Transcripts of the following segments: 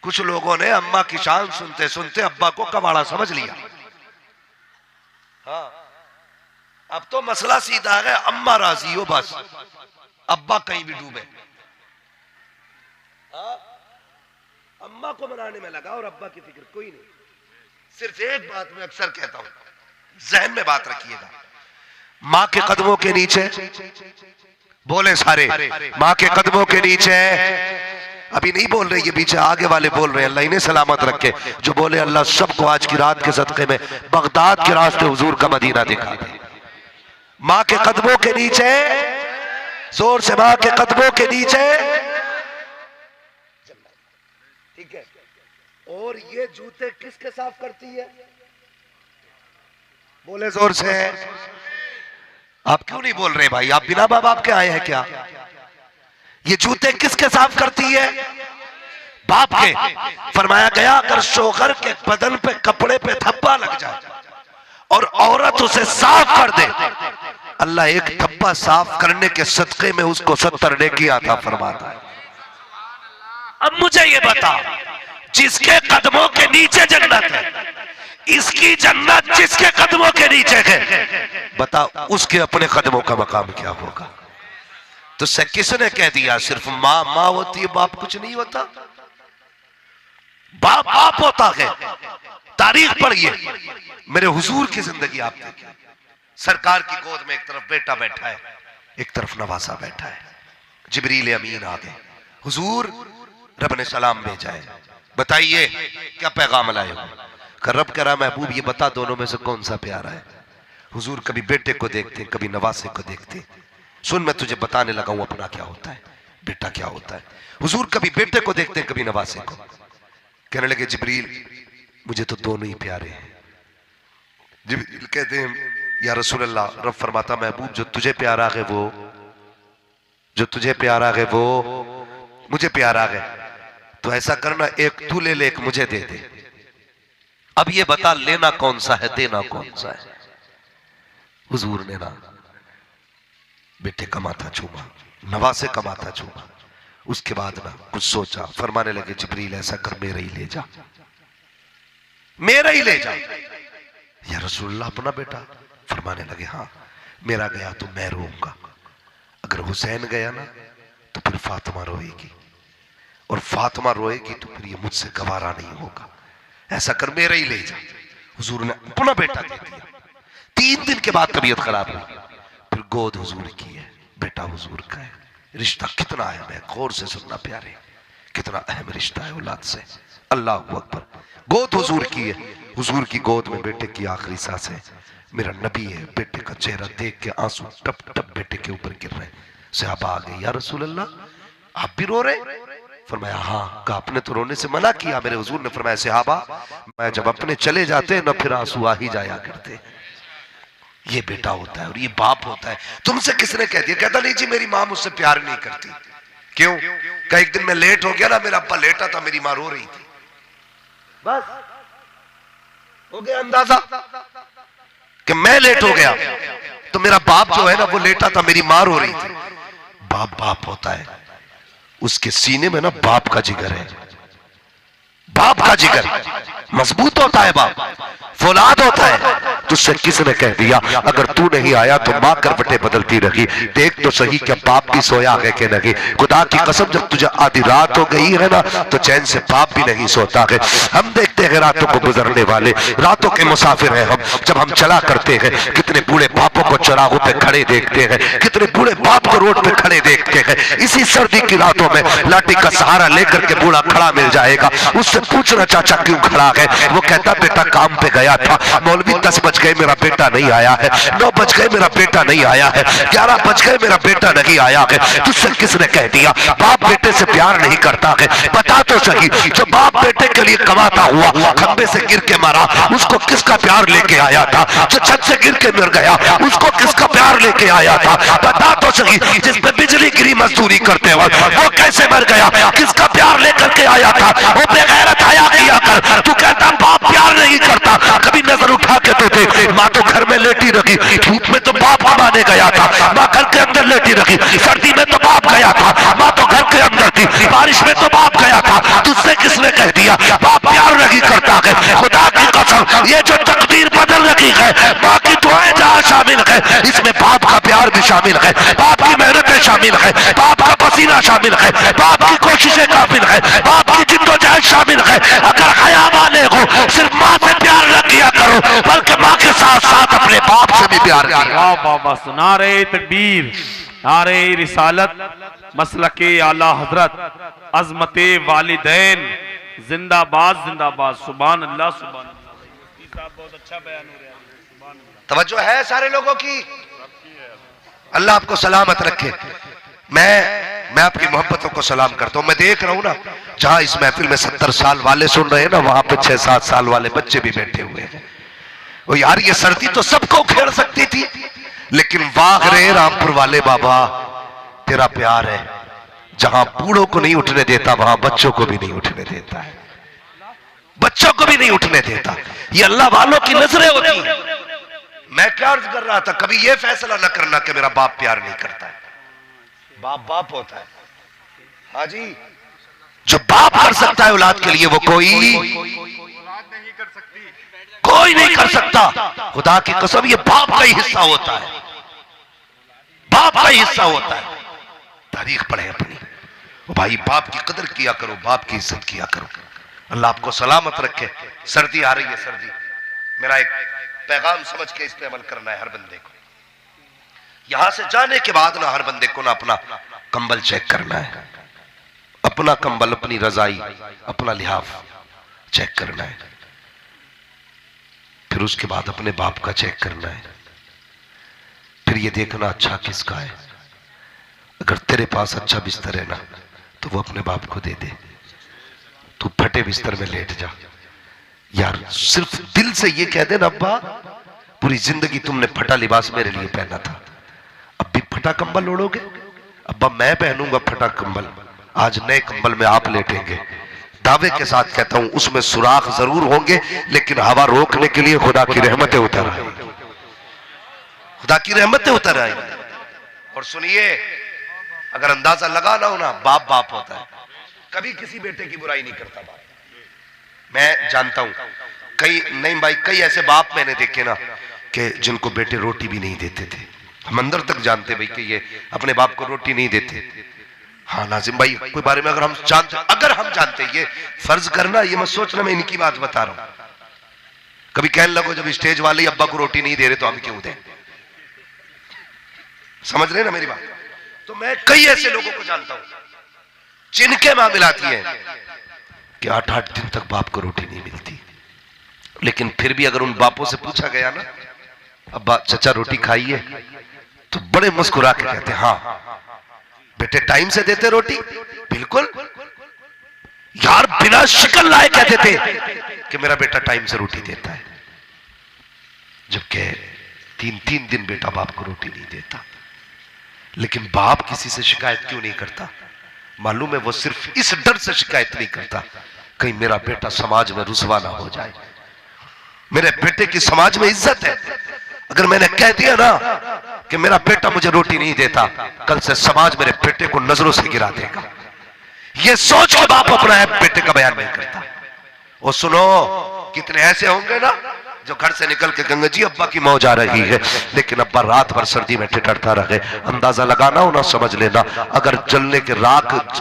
कुछ लोगों ने अम्मा की शान सुनते सुनते अब्बा को कबाड़ा समझ लिया। हाँ, अब तो मसला सीधा है, अम्मा राजी हो बस, अब्बा कहीं भी डूबे। हाँ, अम्मा को मनाने में लगा और अब्बा की फिक्र कोई नहीं। सिर्फ एक बात मैं अक्सर कहता हूं, जहन में बात रखिएगा, मां के कदमों के नीचे बोले सारे, मां के कदमों के नीचे, अभी नहीं बोल रहे, ये पीछे आगे वाले बोल रहे हैं, अल्लाह इन्हें सलामत रखे, जो बोले अल्लाह सबको आज की रात के सदक़े में बगदाद के रास्ते हुजूर का मदीना दिखा दे। मां के कदमों के नीचे, जोर से, मां के कदमों के नीचे, ठीक है। और ये जूते किसके साफ करती है? बोले जोर से। आप क्यों नहीं बोल रहे भाई? आप बिना बाप बाप के आए हैं क्या? ये जूते किसके साफ करती है? बाप के। फरमाया गया अगर शोहर के बदन पे कपड़े पे धब्बा लग जाए और औरत उसे साफ कर दे, अल्लाह एक धब्बा साफ करने के सदके में उसको 70 नेकी अता फरमाता है। अब मुझे ये बता, जिसके कदमों के नीचे जन्नत है, इसकी जन्नत जिसके कदमों के नीचे है, बता उसके अपने कदमों का मकाम क्या होगा? तो किसने कह दिया सिर्फ मां मां होती है, बाप कुछ नहीं होता? बाप बाप होता है। तारीख पढ़िए, मेरे हुजूर की जिंदगी आप देखिए, सरकार की गोद में एक तरफ बेटा बैठा है, एक तरफ नवासा बैठा है, जिब्रील अमीन आ गए, हुजूर रब ने सलाम भेजा है, बताइए क्या पैगाम लाए हो? रब कह रहा महबूब ये बता दोनों में से कौन सा प्यारा है? हुजूर कभी बेटे को देखते, कभी नवासे को देखते। सुन मैं तुझे बताने लगा हूं अपना क्या होता है, बेटा क्या होता है। हुजूर कभी बेटे को देखते, कभी नवासे को। कहने लगे जिब्रील मुझे तो दोनों ही प्यारे हैं। जिब्रील कहते हैं या रसूल अल्लाह, रब फरमाता महबूब जो तुझे प्यारा है वो, जो तुझे प्यारा है वो मुझे प्यारा है, तो ऐसा करना एक तू ले ले, एक मुझे दे दे। अब ये बता लेना कौन सा है, देना कौन सा है? हुजूर ने ना बेटे का माथा चूमा, नवासे का माथा चूमा, उसके बाद ना कुछ सोचा, फरमाने लगे जिब्रील ऐसा कर मेरा ही ले जा, मेरा ही ले जा। या रसूलुल्लाह अपना बेटा? फरमाने लगे हाँ, मेरा गया तो मैं रोऊंगा, अगर हुसैन गया ना तो फिर फातिमा रोएगी, और फातिमा रोएगी तो फिर ये मुझसे गवारा नहीं होगा, ऐसा कर मेरा ही ले जा। हुजूर ने अपना बेटा दे दिया। 3 दिन के बाद तबीयत खराब हुई, फिर गोद हुजूर की है, बेटा हुजूर का है। रिश्ता कितना अहम है, गौर से सुनना प्यारे, कितना अहम रिश्ता है औलाद से। अल्लाह अकबर। गोद हुजूर की है, हुजूर की गोद में बेटे की आखिरी सांस है, मेरा नबी है, बेटे का चेहरा देख के आंसू टप टप बेटे के ऊपर गिर रहे। सहाबा आ गए, या रसूल अल्लाह आप भी रो रहे? फरमाया हाँ। कहा आपने तो रोने से मना किया। मेरे हुजूर ने फरमाया सहाबा मैं जब अपने चले जाते न फिर आंसू आ ही जाया करते। ये बेटा होता है और ये बाप होता है। तुमसे किसने कह दिया? कहता नहीं जी मेरी माँ मुझसे प्यार नहीं करती। क्यों? कहा एक दिन मैं लेट हो गया ना, मेरा अब्बा लेटा था, मेरी माँ रो रही थी, बस हो गया अंदाजा कि मैं लेट हो गया, तो मेरा बाप जो है ना वो लेटा था, मेरी माँ रो रही थी। बाप बाप होता है, उसके सीने में ना बाप का जिगर है, बाप का जिगर मजबूत होता है, बाप फौलाद होता है। तुझसे किसने कह दिया अगर तू नहीं आया तो मां करवटें बदलती रही? देख तो सही क्या बाप भी सोया है कि नहीं? खुदा की कसम जब तुझे आधी रात हो गई है ना तो चैन से बाप भी नहीं सोता है। हम देखते हैं रातों को गुजरने वाले, रातों के मुसाफिर हैं हम। जब हम चला करते हैं कितने बूढ़े बापों को चौराहों पे खड़े देखते हैं, कितने बूढ़े बाप को रोड पे खड़े देखते हैं। इसी सर्दी की रातों में लाठी का सहारा लेकर के बूढ़ा खड़ा मिल जाएगा, उससे पूछना चाचा क्यों खड़ा है? वो कहता बेटा काम पे गया था, मौलवी 10 बज गए मेरा बेटा नहीं आया है, 9 बज गए मेरा बेटा नहीं आया है, 11 बज गए मेरा बेटा नहीं आया है। तुझसे किसने कह दिया बाप बेटे से प्यार नहीं करता है? बता तो सही, जो बाप बेटे के लिए कमाता हुआ खंबे से गिर के मरा उसको किसका प्यार लेके आया था? जो छत से गिर के मर गया उसको किसका प्यार लेके आया था? बता तो सही, जिस पे बिजली गिरी मजदूरी करते वक्त वो कैसे मर गया? किसका प्यार लेकर के आया था? वो बेगैरत आया किया कर। तू कहता बाप प्यार नहीं करता, कभी नजर उठा के तो थे, माँ तो घर में लेटी रखी, धूप में तो बाप कमाने गया था, माँ घर के अंदर लेटी रखी, सर्दी में तो बाप गया था, माँ तो घर के अंदर थी, बारिश में तो बाप गया था, तुझसे किसने कह दिया बाप प्यार नहीं करता है? खुदा की कसम, ये जो तकदीर बदल रखी है, माँ की दुआएं जहाँ शामिल है, इसमें बाप का प्यार भी शामिल है, बाप की मेहनतें शामिल है, बाप का पसीना शामिल है, बाप की कोशिशें शामिल है, बाप की जिद्दोजहद शामिल है। अगर हया वाले हो सिर्फ माँ से प्यार न किया करो, बल्कि माँ के साथ साथ अपने बाप से भी प्यार किया। वाह वाह वाह, नारे तकबीर, नारे रिसालत, मसलके आला हजरत, अजमते वालिदैन, जिंदाबाद जिंदाबाद, सुभान अल्लाह सुभान अल्लाह। बहुत अच्छा बयान हो रहा है। तवज्जो है सारे लोगों की? अल्लाह आपको सलामत रखे। मैं आपकी मोहब्बतों को सलाम करता हूं। मैं देख रहा हूं ना, जहां इस महफिल में 70 साल वाले सुन रहे हैं ना, वहां पे 6-7 साल वाले बच्चे भी बैठे हुए हैं। ओ यार, ये सर्दी तो सबको खेड़ सकती थी, लेकिन वाह रे रामपुर वाले बाबा, तेरा प्यार है, जहां बूढ़ों को नहीं उठने देता वहां बच्चों को भी नहीं उठने देता है, बच्चों को भी नहीं उठने देता। ये अल्लाह वालों की नजरें होती हैं। मैं क्या अर्ज कर रहा था, कभी ये फैसला न करना कि मेरा बाप प्यार नहीं करता है। बाप बाप होता है। हाँ जी, जो बाप कर सकता है औलाद के लिए, वो कोई नहीं कर सकता। खुदा की कसम, ये बाप का ही हिस्सा होता है, बाप का ही हिस्सा होता है। तारीख पढ़े अपनी, भाई बाप की कदर किया करो, बाप की इज्जत किया करो। अल्लाह आपको सलामत रखे। सर्दी आ रही है, सर्दी, मेरा एक पैगाम समझ के इस पे अमल करना है हर बंदे को। यहां से जाने के बाद ना हर बंदे को ना अपना कंबल चेक करना है, अपना कंबल, अपनी रजाई, अपना लिहाफ चेक करना है। फिर उसके बाद अपने बाप का चेक करना है। फिर ये देखना अच्छा किसका है। अगर तेरे पास अच्छा बिस्तर है ना, तो वो अपने बाप को दे दे। तू फटे बिस्तर में लेट जा। यार सिर्फ दिल से ये कह देना, अब्बा पूरी जिंदगी तुमने फटा लिबास मेरे लिए पहना था, अब भी फटा कंबल ओढ़ोगे? अब्बा मैं पहनूंगा फटा कंबल, आज नए कंबल में आप लेटेंगे। दावे के साथ कहता हूं, उसमें सुराख जरूर होंगे, लेकिन हवा रोकने के लिए खुदा की रहमतें उतर आएंगी, खुदा की रहमतें उतर आएंगी। और सुनिए, अगर अंदाजा लगाना हो ना, बाप बाप होता है, कभी किसी बेटे की बुराई नहीं करता बाप। मैं जानता हूं कई ऐसे बाप मैंने देखे ना कि जिनको बेटे रोटी भी नहीं देते थे। हम अंदर तक जानते भाई कि ये अपने बाप को रोटी नहीं देते। हाँ नाजिम भाई, कोई बारे में अगर हम जानते, ये फर्ज करना, ये मत सोचना मैं इनकी बात बता रहा हूं। कभी कहने लगो जब स्टेज वाले अब्बा को रोटी नहीं दे रहे तो हम क्यों दें? समझ रहे ना मेरी बात? तो मैं कई ऐसे लोगों को जानता हूं जिनके मामलात ये है कि 8-8 दिन तक बाप को रोटी नहीं मिलती, लेकिन फिर भी अगर उन बापों से पूछा गया ना, अब्बा चचा रोटी खाइए, तो बड़े मुस्कुरा के कहते हैं हाँ बेटे टाइम से देते रोटी, बिल्कुल यार, बिना शिकल लाए कहते थे कि मेरा बेटा टाइम से रोटी देता है। जबकि 3-3 दिन बेटा बाप को रोटी नहीं देता। लेकिन बाप किसी से शिकायत क्यों नहीं करता? मालूम है, वो सिर्फ इस डर से शिकायत नहीं करता कहीं मेरा बेटा समाज में रुसवा ना हो जाए। मेरे बेटे की समाज में इज्जत है। अगर मैंने कह दिया ना कि मेरा बेटा मुझे रोटी नहीं देता, कल से समाज मेरे बेटे को नजरों से गिरा देगा। ये सोच के बाप अपना है बेटे का बयान नहीं करता। और सुनो, कितने ऐसे होंगे ना जो घर से निकल के गंगा जी अब्बा की मौज आ रही है, लेकिन अब्बा रात भर सर्दी में ठिठरता रहे। अंदाजा लगाना हो ना, समझ लेना, अगर जलने के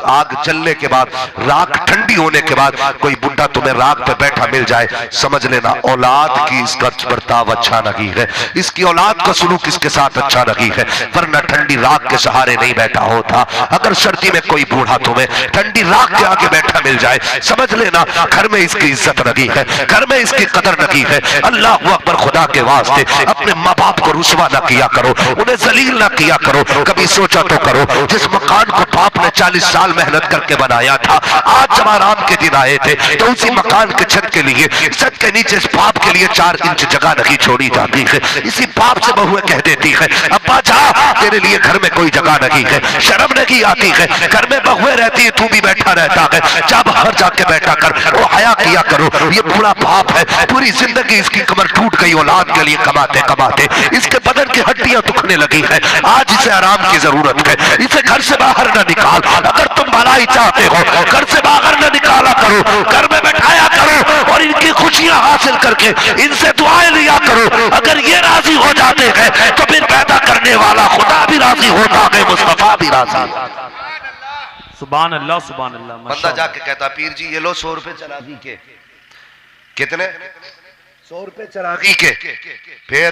आग जलने के बाद, राख ठंडी होने के बाद कोई बुढ़ा तुम्हें राख पे बैठा मिल जाए, समझ लेना औलाद की इसका बर्ताव अच्छा नहीं है, इसकी औलाद का सुलूक इसके साथ अच्छा नहीं है, वरना ठंडी राख के सहारे नहीं बैठा होता। अगर सर्दी में कोई बूढ़ा तुम्हें ठंडी राख के आगे बैठा मिल जाए, समझ लेना घर में इसकी इज्जत नहीं है, घर में इसकी कदर नहीं है। अल्लाह अकबर, खुदा के वास्ते अपने माँ बाप को रुसवा ना किया करो, उन्हें जलील ना किया करो। कभी सोचा तो करो, जिस मकान को बाप ने 40 साल मेहनत करके बनाया था, आज जब आराम के दिन आए थे तो उसी मकान के छत के लिए, छत के नीचे इस बाप के लिए 4 इंच जगह नहीं छोड़ी जाती है। इसी बाप से बहुएं कह देती है, अब्बा जा, तेरे लिए घर में कोई जगह नहीं है, शर्म नहीं आती है, घर में बहुएं रहती है, तू भी बैठा रहता है, जा बाहर जाके बैठा कर, वो हया किया करो। ये बूढ़ा बाप है, पूरी जिंदगी इसकी कमर टूट गई औलाद के लिए कमाते कमाते, इसके बदन की हड्डियां दुखने लगी है, आज इसे आराम की जरूरत है, इसे घर से बाहर न निकाल। अगर तुम भलाई चाहते हो घर से बाहर न निकाला करो, घर में बैठाया करो और इनकी खुशियां हासिल करके इनसे दुआएं लिया करो। अगर ये राजी हो जाते हैं तो फिर पैदा करने वाला खुदा भी राजी होता है, मुस्तफा भी राजी। सुभान अल्लाह सुभान अल्लाह। बंदा जाके कहता पीर जी ये लो 100 रुपए चरागी के। कितने? 100 रुपए चरागी के। फिर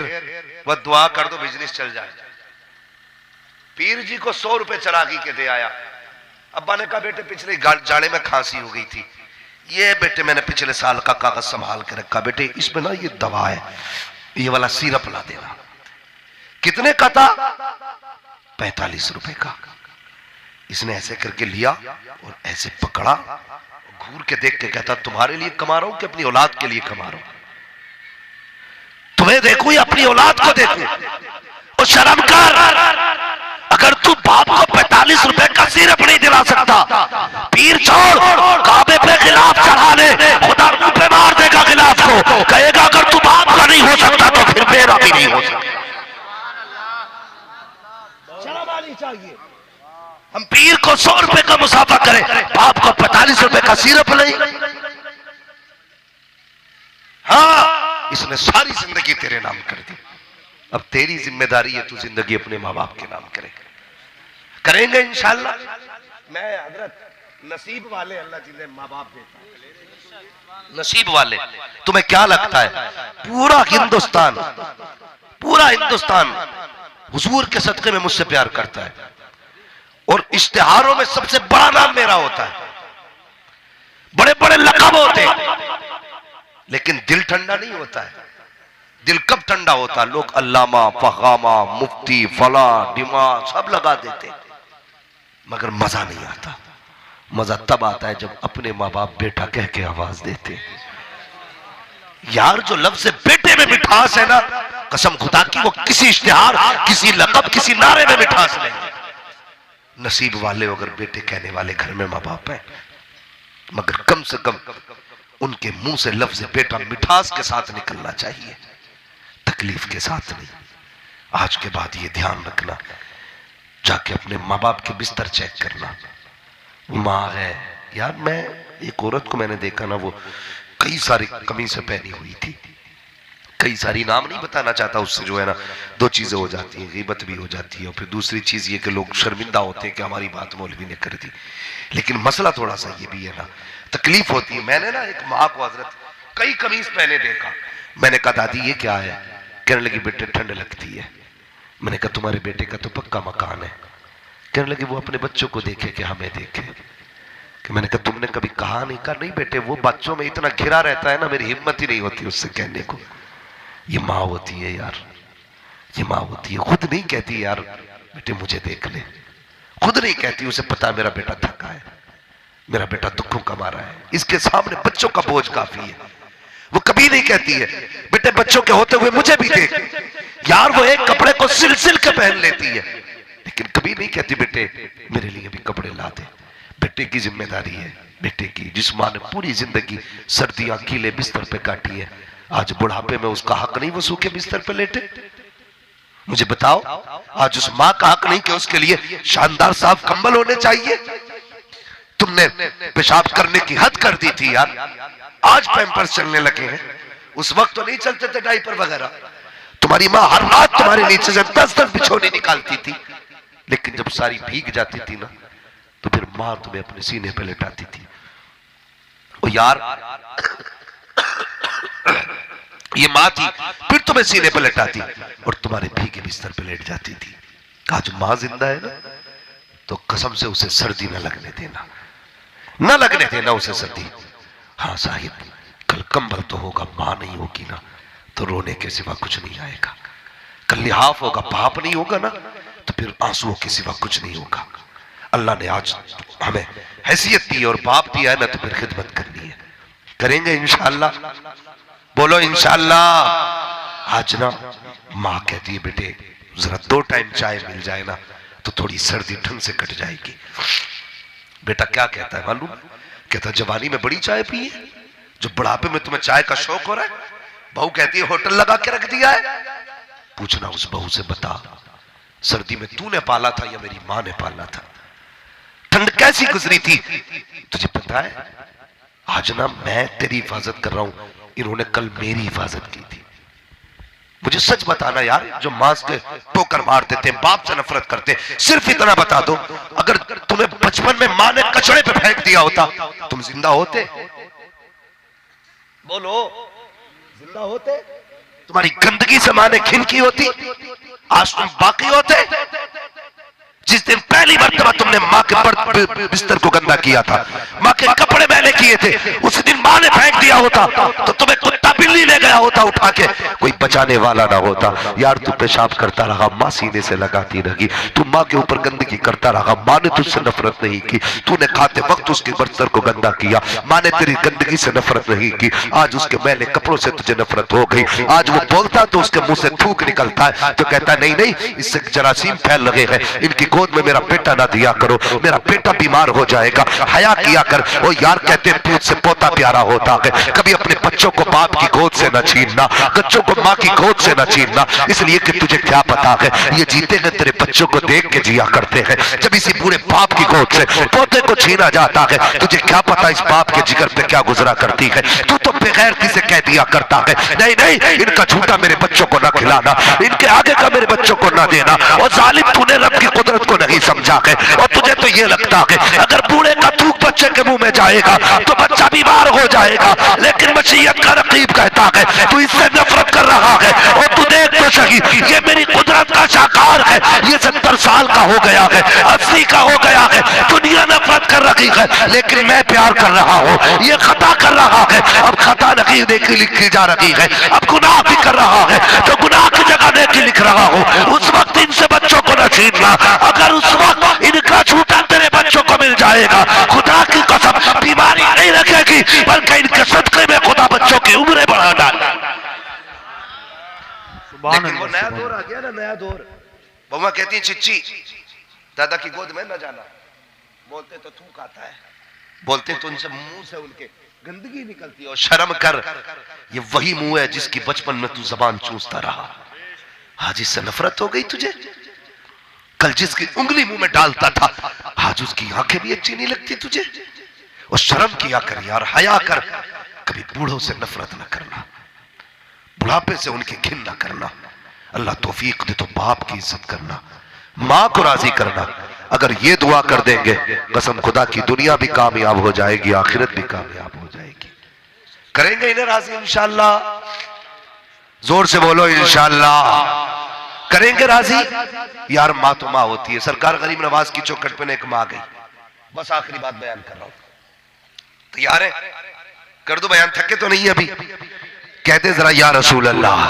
वह दुआ कर दो बिजनेस चल जाए। पीर जी को 100 रुपए चरागी के दे आया। अब्बा ने कहा बेटे पिछले जाड़े में खांसी हो गई थी, ये बेटे मैंने पिछले साल का कागज संभाल के रखा, बेटे इसमें ना ये दवा है, ये वाला सिरप ला देना। कितने का था? 45 रुपए का। इसने ऐसे करके लिया और ऐसे पकड़ा, घूर के देख के कहता तुम्हारे लिए कमा रहा हूं कि अपनी औलाद के लिए कमा रहा हूं? तुम्हें देखूं या अपनी औलाद को देखूं? और शर्म कर, अगर तू बाप को 45 रुपए का सिरप नहीं दिला सकता, पीर छोड़ काबे पे गिलाफ चढ़ा ले, खुदा पे मार देगा गिलाफ को, कहेगा अगर तू बाप का नहीं हो सकता तो फिर मेरा भी नहीं हो सकता। शर्म आनी चाहिए। हम पीर को 100 रुपए का मुसाफा करें, बाप को 45 रुपए का सिरप नहीं। हाँ, इसने सारी जिंदगी तेरे नाम कर दी, अब तेरी जिम्मेदारी है तू जिंदगी अपने माँ बाप के नाम करे। करेंगे इंशाल्लाह। मैं हजरत नसीब वाले अल्लाह जिन्हें माँ बाप देता है, नसीब वाले। तुम्हें क्या लगता है पूरा हिंदुस्तान हुजूर के सदके में मुझसे प्यार करता है, और इश्तिहारों में सबसे बड़ा नाम मेरा होता है, बड़े बड़े लक़ब होते हैं, लेकिन दिल ठंडा नहीं होता है। दिल कब ठंडा होता? लोग अल्लामा, फखामा, मुफ्ती, फला, डिमा सब लगा देते, मगर मजा नहीं आता। मजा तब आता है जब अपने माँ बाप बेटा कह के आवाज देते। यार जो लफ्ज़ बेटे में मिठास है ना, कसम खुदा की वो किसी इश्तिहार, किसी लक़ब, किसी नारे में मिठास नहीं है। नसीब वाले अगर बेटे कहने वाले घर में माँ बाप है, मगर कम से कम उनके मुंह से लफ्ज़ बेटा मिठास के साथ निकलना चाहिए, तकलीफ के साथ नहीं। आज के बाद ये ध्यान रखना, जाके अपने माँ बाप के बिस्तर चेक करना। माँ है यार, मैं एक औरत को मैंने देखा ना, वो कई सारी कमीज़ें पहनी हुई थी, कई सारी, नाम नहीं बताना चाहता, उससे जो है ना दो चीजें हो जाती हैं, गीबत भी हो जाती है, और फिर दूसरी चीज ये कि लोग शर्मिंदा होते हैं कि हमारी बात मौलवी ने कर दी। लेकिन मसला थोड़ा सा ये भी है ना, तकलीफ होती है। मैंने ना एक माँ को हजरत कई कमीज पहने देखा, मैंने कहा दादी ये क्या है? कहने लगी बेटे ठंड लगती है। मैंने कहा तुम्हारे बेटे का तो पक्का मकान है। कहने लगी वो अपने बच्चों को देखे कि हमें देखे। कि मैंने कहा तुमने कभी कहा नहीं? कहा नहीं बेटे, वो बच्चों में इतना घिरा रहता है ना, मेरी हिम्मत ही नहीं होती उससे कहने को। ये माँ होती है यार, ये माँ होती है, खुद नहीं कहती यार बेटे मुझे देख ले, खुद नहीं कहती, उसे पता है मेरा बेटा थका है, मेरा बेटा दुखों का मारा है, इसके सामने बच्चों का बोझ काफी है। वो कभी नहीं कहती है बेटे बच्चों के होते हुए मुझे भी देख। यार वो एक कपड़े को सिल सिल के पहन लेती है, लेकिन कभी नहीं कहती बेटे मेरे लिए भी कपड़े ला दे। बेटे की जिम्मेदारी है, बेटे की। जिस माँ ने पूरी जिंदगी सर्दियां कीले बिस्तर पे काटी है, आज बुढ़ापे में उसका हक नहीं वो सूखे बिस्तर पे लेटे? मुझे बताओ, आज उस माँ का हक नहीं कि उसके लिए शानदार साफ कंबल होने चाहिए? तुमने पेशाब करने की हद कर दी थी यार, आज पैम्पर्स चलने लगे हैं, उस वक्त तो नहीं चलते थे डायपर वगैरह। तुम्हारी माँ हर रात तुम्हारे नीचे से 10-10 बिछोने निकालती थी, लेकिन जब सारी भीग जाती थी ना, तो फिर माँ तुम्हें अपने सीने पे लेटाती थी। ओ यार ये माँ थी, फिर तुम्हें सीने पे लेटाती और तुम्हारे भीगे बिस्तर पे लेट जाती थी। आज माँ जिंदा है ना, तो कसम से उसे सर्दी न लगने देना, न लगने देना उसे सर्दी। हाँ साहिब, कल कंबल तो होगा, माँ नहीं होगी ना तो रोने के सिवा कुछ नहीं आएगा। कल लिहाफ होगा, बाप नहीं होगा ना तो फिर आंसुओं के सिवा कुछ नहीं होगा। अल्लाह ने आज हमें हैसियत दी और बाप दिया है ना, तो फिर खिदमत करनी है, करेंगे इंशाअल्लाह। बोलो इंशाअल्लाह। आज ना माँ कहती है बेटे जरा 2 टाइम चाय मिल जाए ना तो थोड़ी सर्दी ठंड से कट जाएगी। बेटा क्या कहता है मालूम? कहता जवानी में बड़ी चाय पी है, जो बुढ़ापे में तुम्हें चाय का शौक हो रहा है, बहू कहती है होटल लगा के रख दिया है। पूछना उस बहू से, बता सर्दी में तूने पाला था या मेरी मां ने पाला था? ठंड कैसी गुजरी थी तुझे पता है? आज ना मैं तेरी हिफाजत कर रहा हूं, इन्होंने कल मेरी हिफाजत की थी। मुझे सच बताना यार, जो मांस के ठोकर मारते थे, बाप से नफरत करते, सिर्फ इतना बता दो, अगर तुम्हें बचपन में मां ने कचड़े पे फेंक दिया होता तुम जिंदा होते? बोलो, जिंदा होते? तुम्हारी गंदगी से मां ने खिनकी होती, आज तुम बाकी होते? जिस दिन पहली मर्तबा तुमने मां के बिस्तर को गंदा किया था, मां के कपड़े मैले किए थे, उस दिन मां ने फेंक दिया होता तो तुम्हें कुत्ता बिल्ली ले गया होता उठा के, कोई बचाने वाला ना होता। यार तू पेशाब करता रहा, मां सीने से लगाती रही, तू मां के ऊपर गंदगी करता रहा, मां ने तुझसे नफरत नहीं की, तूने खाते वक्त उसके बिस्तर को गंदा किया, मां ने तेरी गंदगी से नफरत नहीं की, आज उसके मैले कपड़ों से तुझे नफरत हो गई। आज वो बोलता तो उसके मुंह से थूक निकलता है तो कहता नहीं नहीं, इससे जरासीम फैल लगे हैं, इनकी गोद में मेरा बेटा ना दिया करो, मेरा बेटा बीमार हो जाएगा, हया किया कर। वो यार कहते हैं पूत से पोता प्यारा होता है, कभी अपने बच्चों को बाप की गोद से न छीनना, बच्चों को मां की गोद से न छीनना, इसलिए कि तुझे क्या पता है ये जीते हैं तेरे बच्चों को देख के जिया करते हैं, जब इसी पूरे बाप की गोद से पोते को छीना जाता है तुझे क्या पता इस बाप के जिगर पे क्या गुजरा करती है। तू तो बेगैरती से कह दिया करता है नहीं नहीं, इनका झूठा मेरे बच्चों को ना खिलाना, इनके आगे का मेरे बच्चों को ना देना, और जालिम तूने रब की कुदरत को नहीं समझा है, और तुझे तो ये लगता है अगर बूढ़े का थूक बच्चे के मुंह में जाएगा तो बच्चा बीमार हो जाएगा, लेकिन मशीयत का रकीब कहता है तू इससे नफरत कर रहा है, और तू देख तो सही ये मेरी कुदरत का शाकार है, ये 70 साल का हो गया है, 80 का हो गया है, दुनिया नफरत कर रही है लेकिन मैं प्यार कर रहा हूँ, ये खता कर रहा है, अब खता नहीं देखी लिखी जा रही है, अब गुनाह भी कर रहा है तो गुनाह की जगह देखी लिख रहा हूँ, उस वक्त इनसे बच्चों को न छीनना, अगर उस वक्त इनका झूठा तेरे बच्चों को मिल जाएगा, खुदा की कसम बीमारी नहीं रखेगी बल्कि इनके सदके में खुदा बच्चों की उम्रें बढ़ा डालेगा। लेकिन वो नया दौर आ गया ना, नया दौर। बउआ कहती है चिच्ची दादा की गोद में न जाना, बोलते तो थूक आता है, बोलते तो उनसे मुंह से उनके गंदगी निकलती है, और शर्म कर, ये वही मुंह है जिसकी बचपन में तू जबान चूसता रहा, आज इससे नफरत हो गई तुझे। कल जिसकी उंगली मुंह में डालता था आज उसकी आंखें भी अच्छी नहीं लगती तुझे। और शर्म किया कर यार, हया कर, कभी बूढ़ों से नफरत न करना, बुढ़ापे से उनकी घिन न करना, अल्लाह तौफीक दे तो बाप की इज्जत करना, मां को राजी करना। अगर ये दुआ कर देंगे कसम खुदा की दुनिया भी कामयाब हो जाएगी, आखिरत भी कामयाब हो जाएगी। करेंगे इन्हें राजी इंशाअल्लाह? जोर से बोलो इंशाअल्लाह। करेंगे राजी? यार माँ तो माँ होती है। सरकार गरीब नवाज की चौखट पे एक माँ गई, बस आखिरी बात बयान कर रहा हूं, तैयार है? कर दो बयान, थके तो नहीं अभी? कहते जरा या रसूल अल्लाह,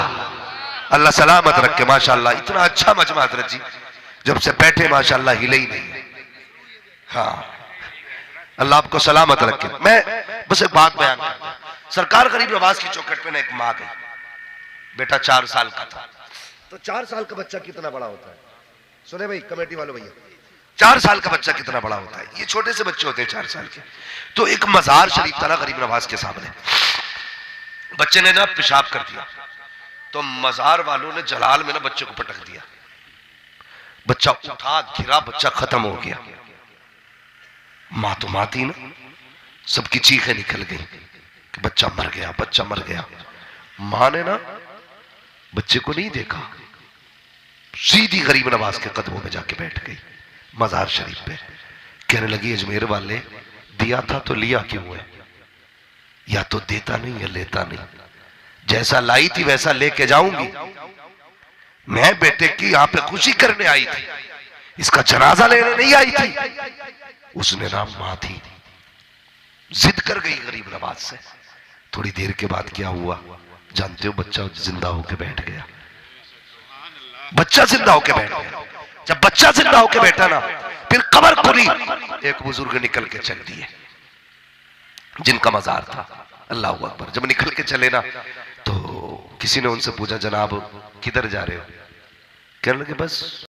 अल्लाह सलामत रखे। माशाल्लाह इतना अच्छा मजमा हजरत जी, जब से बैठे माशाल्लाह हिले ही नहीं। हाँ अल्लाह आपको सलामत रखे। मैं बस एक बात बयान करता हूं। सरकार गरीब नवाज की चौखट पे एक माँ गई, बेटा 4 साल का था। तो 4 साल का बच्चा कितना बड़ा होता है? सुने भाई कमेटी वालों भैया, 4 साल का बच्चा कितना बड़ा होता है? ये छोटे से बच्चे होते हैं 4 साल के। तो एक मजार शरीफ था ना गरीब नवाज के सामने, बच्चे ने ना पेशाब कर दिया, तो मजार वालों ने जलाल में ना बच्चे को पटक दिया, बच्चा उठा गिरा, बच्चा खत्म हो गया। मां तो मां थी ना, सबकी चीखें निकल गई कि बच्चा मर गया, बच्चा मर गया। मां ने ना बच्चे को नहीं देखा, सीधी गरीब नवाज के कदमों में जाके बैठ गई मजार शरीफ पे। कहने लगी अजमेर वाले, दिया था तो लिया क्यों है? या तो देता नहीं या लेता नहीं, जैसा लाई थी वैसा लेके जाऊंगी। मैं बेटे की यहां पे खुशी करने आई थी, इसका जनाजा लेने नहीं आई थी। उसने ना मां थी, जिद कर गई गरीब नवाज से। थोड़ी देर के बाद क्या हुआ जानते हो? बच्चा जिंदा होके बैठ गया। बच्चा जिंदा होके बैठ गया। जब बच्चा जिंदा होके बैठा ना, फिर कब्र खुली, एक बुजुर्ग निकल के चल दिए जिनका मजार था। अल्लाह अकबर। जब निकल के चले ना, तो किसी ने उनसे पूछा जनाब किधर जा रहे हो? कहने लगे बस